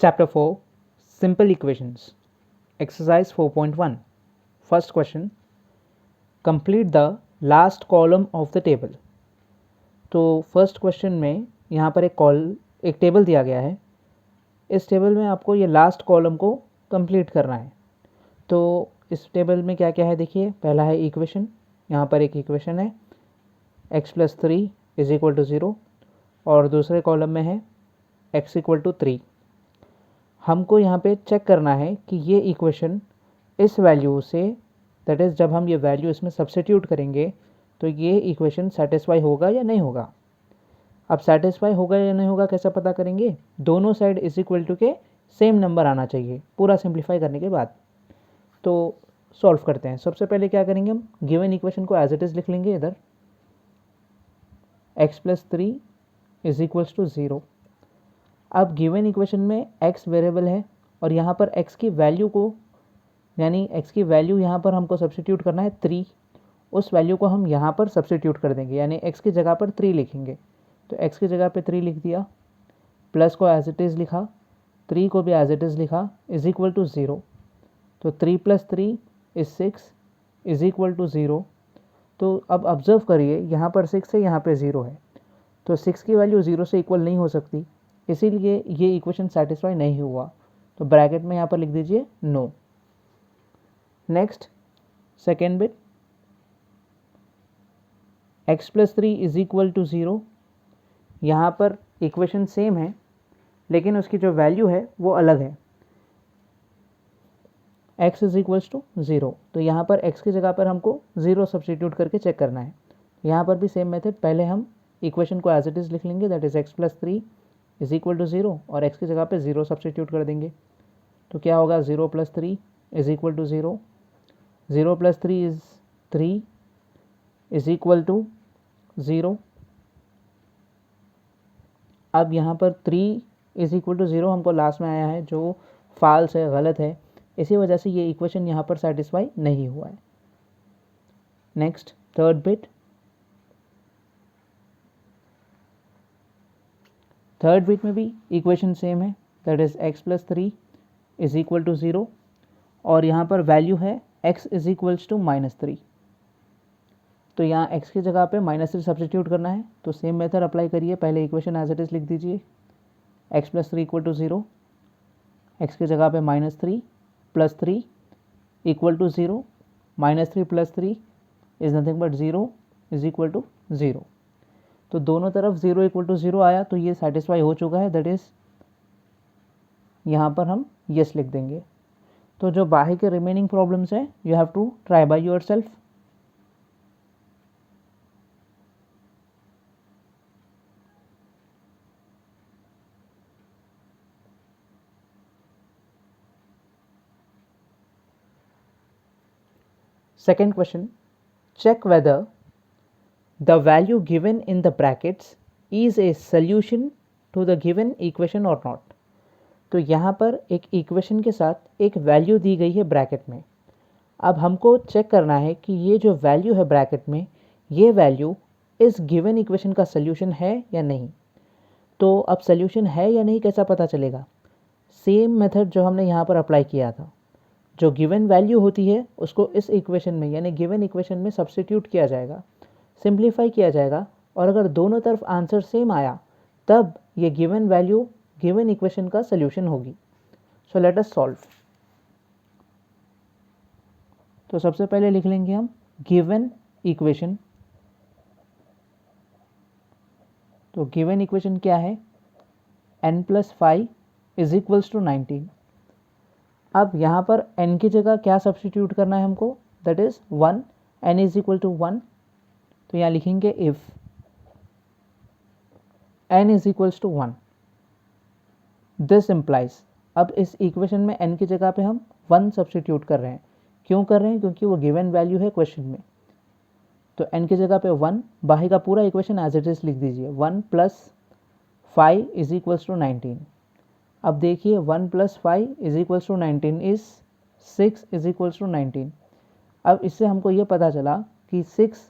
Chapter 4 Simple Equations Exercise 4.1 First question Complete the last column of the table. तो first question में यहाँ पर एक टेबल दिया गया है. इस टेबल में आपको ये लास्ट कॉलम को कंप्लीट करना है. तो इस टेबल में क्या क्या है देखिए. पहला है इक्वेशन. यहाँ पर एक इक्वेशन है x+3 = 0 और दूसरे कॉलम में है x = 3. हमको यहाँ पे चेक करना है कि ये इक्वेशन इस वैल्यू से, दैट इज़ जब हम ये वैल्यू इसमें सब्स्टिट्यूट करेंगे तो ये इक्वेशन सेटिस्फाई होगा या नहीं होगा. अब सेटिस्फाई होगा या नहीं होगा कैसे पता करेंगे. दोनों साइड इज इक्वल टू के सेम नंबर आना चाहिए पूरा सिंप्लीफाई करने के बाद. तो सॉल्व करते हैं. सबसे पहले क्या करेंगे, हम गिवन इक्वेशन को एज इट इज़ लिख लेंगे. इधर x+3 = 0. अब गिवन इक्वेशन में x वेरिएबल है और यहाँ पर x की वैल्यू को, यानी x की वैल्यू यहाँ पर हमको सब्स्टिट्यूट करना है 3. उस वैल्यू को हम यहाँ पर सब्स्टिट्यूट कर देंगे, यानी x की जगह पर 3 लिखेंगे. तो x की जगह पे 3 लिख दिया, प्लस को एज इट इज़ लिखा, 3 को भी एज इट इज़ लिखा, इज इक्वल टू 0. तो 3 + 3 = 6 इज इक्वल टू 0. तो अब ऑब्जर्व करिए, यहाँ पर 6 है, यहाँ पे 0 है. तो 6 की वैल्यू 0 से इक्वल नहीं हो सकती, इसीलिए ये इक्वेशन सेटिस्फाई नहीं हुआ. तो ब्रैकेट में यहाँ पर लिख दीजिए no. Next second bit, x+3 = 0. यहाँ पर इक्वेशन सेम है लेकिन उसकी जो वैल्यू है वो अलग है. x = 0. तो यहाँ पर x की जगह पर हमको 0 सब्स्टिट्यूट करके चेक करना है. यहाँ पर भी सेम मेथड. पहले हम इक्वेशन को एज इट इज़ लिख लेंगे, दैट इज़ x+3 = 0 और x की जगह पे 0 सब्स्टिट्यूट कर देंगे. तो क्या होगा, 0 + 3 = 0. 0 + 3 is 3 इज इक्वल टू 0. अब यहाँ पर 3 = 0 हमको लास्ट में आया है, जो फॉल्स है, गलत है. इसी वजह से ये इक्वेशन यहाँ पर सेटिस्फाई नहीं हुआ है. Next third bit. Third bit में भी इक्वेशन सेम है, दैट इज़ x+3 = 0 और यहाँ पर वैल्यू है x = -3. तो यहाँ x की जगह पे -3 सब्स्टिट्यूट करना है. तो सेम मेथड अप्लाई करिए. पहले इक्वेशन एज इट इज़ लिख दीजिए, x+3 = 0, x की जगह पे -3 + 3 = 0. -3 + 3 is nothing but 0 is equal to 0. तो दोनों तरफ 0 = 0 आया, तो ये सेटिस्फाई हो चुका है, दैट इज़ यहाँ पर हम यस लिख देंगे. तो जो बाकी के रिमेनिंग प्रॉब्लम्स हैं, you have to try by yourself. Second question, check whether the value given in the brackets is a solution to the given equation or not. तो यहाँ पर एक इक्वेशन के साथ एक वैल्यू दी गई है ब्रैकेट में. अब हमको चेक करना है कि ये जो वैल्यू है ब्रैकेट में, ये वैल्यू इस गिवन इक्वेशन का सल्यूशन है या नहीं. तो अब सल्यूशन है या नहीं कैसा पता चलेगा. सेम मेथड जो हमने यहाँ पर अप्लाई किया था, जो गिवन वैल्यू होती है उसको इस इक्वेशन में, यानी गिवन इक्वेशन में सब्स्टिट्यूट किया जाएगा, सिंप्लीफाई किया जाएगा, और अगर दोनों तरफ आंसर सेम आया तब ये गिवन वैल्यू गिवन इक्वेशन का सल्यूशन होगी. So let us solve. तो सबसे पहले लिख लेंगे हम गिवन इक्वेशन. तो गिवन इक्वेशन क्या है, n+5 = 19. अब यहाँ पर n की जगह क्या सब्स्टिट्यूट करना है हमको, दैट इज़ 1. n = 1. तो यहाँ लिखेंगे इफ़ n = 1, दिस इम्प्लाइज. अब इस इक्वेशन में n की जगह पे हम 1 सब्स्टिट्यूट कर रहे हैं. क्यों कर रहे हैं, क्योंकि वो गिवन वैल्यू है क्वेश्चन में. तो n की जगह पे 1, बाकी का पूरा इक्वेशन एज इट इज़ लिख दीजिए. 1 + 5 = 19. अब देखिए 1 + 5 = 19 इज़ 6 = 19. अब इससे हमको ये पता चला कि 6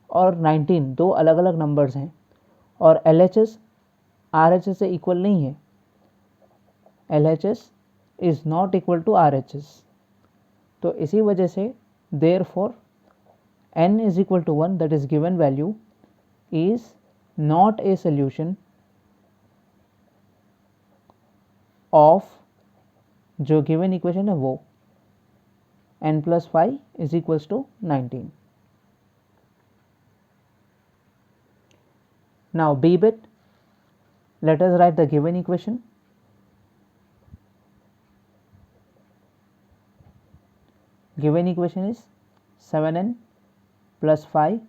और 19 दो अलग अलग नंबर्स हैं और LHS RHS से इक्वल नहीं है. LHS is not equal to RHS। तो इसी वजह से therefore n is equal to 1, that is given value is not a solution of जो given equation है वो n plus 5 is equals to 19. Now B bit, let us write the given equation. Given equation is 7n plus 5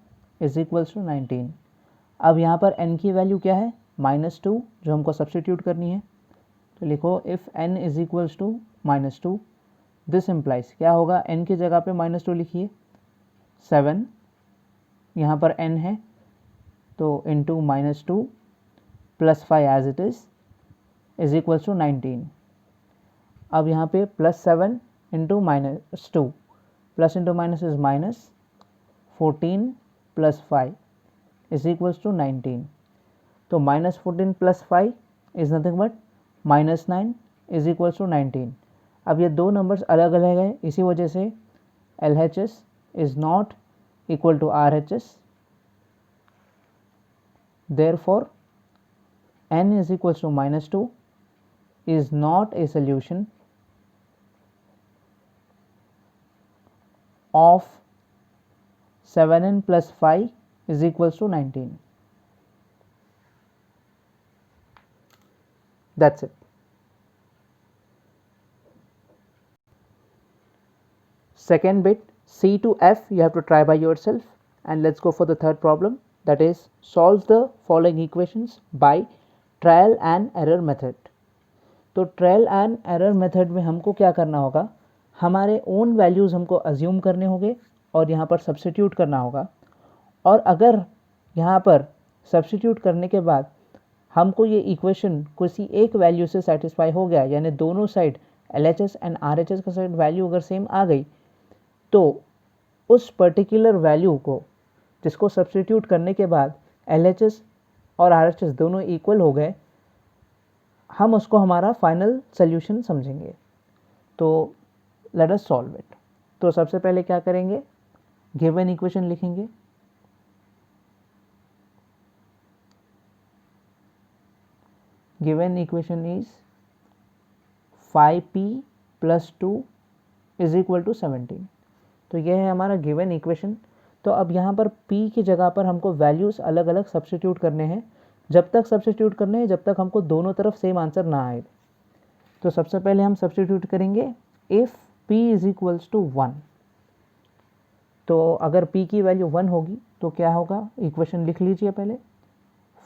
is equals to 19. अब यहाँ पर n की value क्या है, -2, जो हमको सब्सटीट्यूट करनी है। तो लिखो if n is equals to -2, this implies क्या होगा, n की जगह पे -2 लिखिए, 7 यहाँ पर n है तो into -2 plus 5 as it is equals to 19। अब यहाँ पे +7 into -2, plus into minus is minus, 14 plus 5 is equals to 19। तो -14 plus 5 is nothing but -9 is equals to 19। अब ये दो नंबर्स अलग अलग है, इसी वजह से LHS is not equal to RHS, therefore n is equals to -2 is not a solution of 7n plus 5 is equals to 19. That's it. Second bit, C to F, you have to try by yourself, and let's go for the third problem, that is solve the following equations by trial and error method. तो trial and error method में हमको क्या करना होगा, हमारे own values हमको assume करने होंगे और यहाँ पर सब्स्टिट्यूट करना होगा। और अगर यहाँ पर सब्स्टिट्यूट करने के बाद हमको ये इक्वेशन किसी एक वैल्यू से सेटिस्फाई हो गया, यानी दोनों साइड LHS एंड RHS का साइड वैल्यू अगर सेम आ गई, तो उस पर्टिकुलर वैल्यू को जिसको सब्स्टिट्यूट करने के बाद LHS और RHS दोनों इक्वल हो गए, हम उसको हमारा फाइनल सोल्यूशन समझेंगे। तो लेट अस सॉल्व इट। तो सबसे पहले क्या करेंगे, गिवन इक्वेशन लिखेंगे। Given equation is 5p + 2 is equal to 17। तो यह है हमारा गिवन इक्वेशन। तो अब यहाँ पर p की जगह पर हमको वैल्यूज़ अलग अलग सब्स्टिट्यूट करने हैं, जब तक सब्स्टिट्यूट करने हैं जब तक हमको दोनों तरफ सेम आंसर ना आए। तो सबसे पहले हम सब्स्टिट्यूट करेंगे if p is equals to 1। तो अगर p की वैल्यू 1 होगी तो क्या होगा, इक्वेशन लिख लीजिए पहले,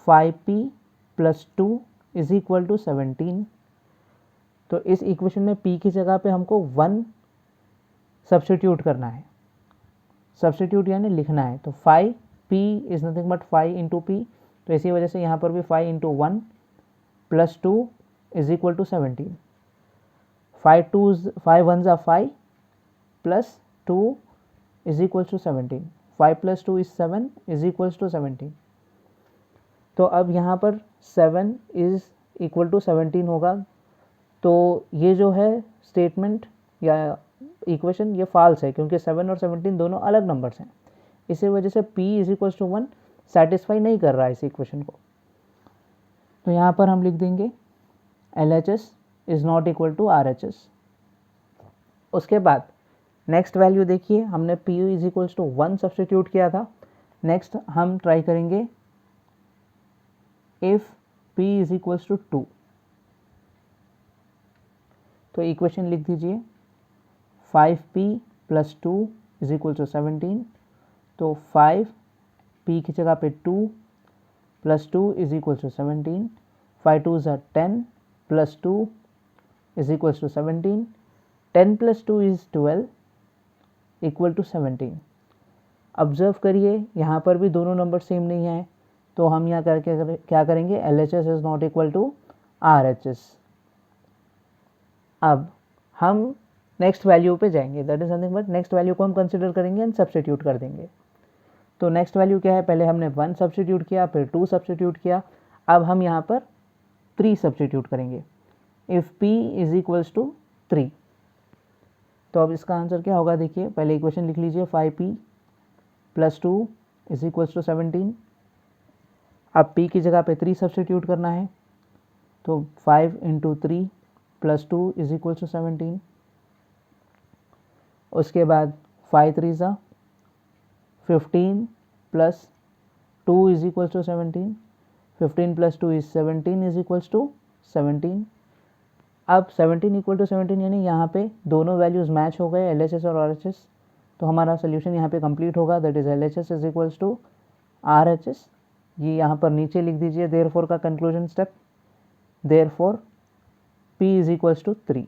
5p + 2 इज इक्वल टू 17। तो इस इक्वेशन में p की जगह पे हमको 1 सब्स्टिट्यूट करना है, सब्स्टिट्यूट यानी लिखना है। तो 5p is nothing but 5 into p, तो इसी वजह से यहाँ पर भी 5 into 1 + 2 is equal to 17। 5 1s are 5 plus 2 is equal to 17। 5 + 2 is 7 is equal to 17। तो अब यहाँ पर 7 इज इक्वल टू 17 होगा। तो ये जो है स्टेटमेंट या इक्वेशन ये फॉल्स है, क्योंकि 7 और 17 दोनों अलग नंबर्स हैं। इसी वजह से p is equal to 1 satisfy नहीं कर रहा है इस इक्वेशन को। तो यहाँ पर हम लिख देंगे LHS is not equal to RHS। उसके बाद नेक्स्ट वैल्यू देखिए, हमने p is equals to 1 substitute किया था। नेक्स्ट हम ट्राई करेंगे if p is equals to 2। तो इक्वेशन लिख दीजिए 5p + 2 इज इक्वल टू 17। तो 5 p की जगह पे 2 + 2 is equal to 17। 5 2s are 10 + 2 is equal to 17। 10 + 2 is 12 equal to 17। Observe करिए यहाँ पर भी दोनों नंबर सेम नहीं है, तो हम यहाँ करके क्या करेंगे, LHS is not equal to RHS। अब हम नेक्स्ट वैल्यू पे जाएंगे, that is nothing but next value को हम कंसिडर करेंगे एंड सब्स्टिट्यूट कर देंगे। तो नेक्स्ट वैल्यू क्या है, पहले हमने 1 सब्स्टिट्यूट किया, फिर 2 सब्स्टिट्यूट किया, अब हम यहाँ पर 3 सब्स्टिट्यूट करेंगे। If P is equals to 3। तो अब इसका आंसर क्या होगा, देखिए पहले इक्वेशन लिख लीजिए 5P + 2 इज इक्वल्स टू 17। अब P की जगह पे 3 सब्सटीट्यूट करना है, तो 5 × 3 + 2 इज इक्वल्स टू 17। उसके बाद 5 3 ज़ा 15 + 2 is equals to 17। 15 + 2 is 17 is equals to 17। अब 17 इक्वल टू 17 यानी यहाँ पे दोनों वैल्यूज़ मैच हो गए, LHS और RHS, तो हमारा सोल्यूशन यहाँ पे कंप्लीट होगा, that is LHS is equals to RHS। ये यहाँ पर नीचे लिख दीजिए देयरफॉर का conclusion step, therefore P is equals to 3।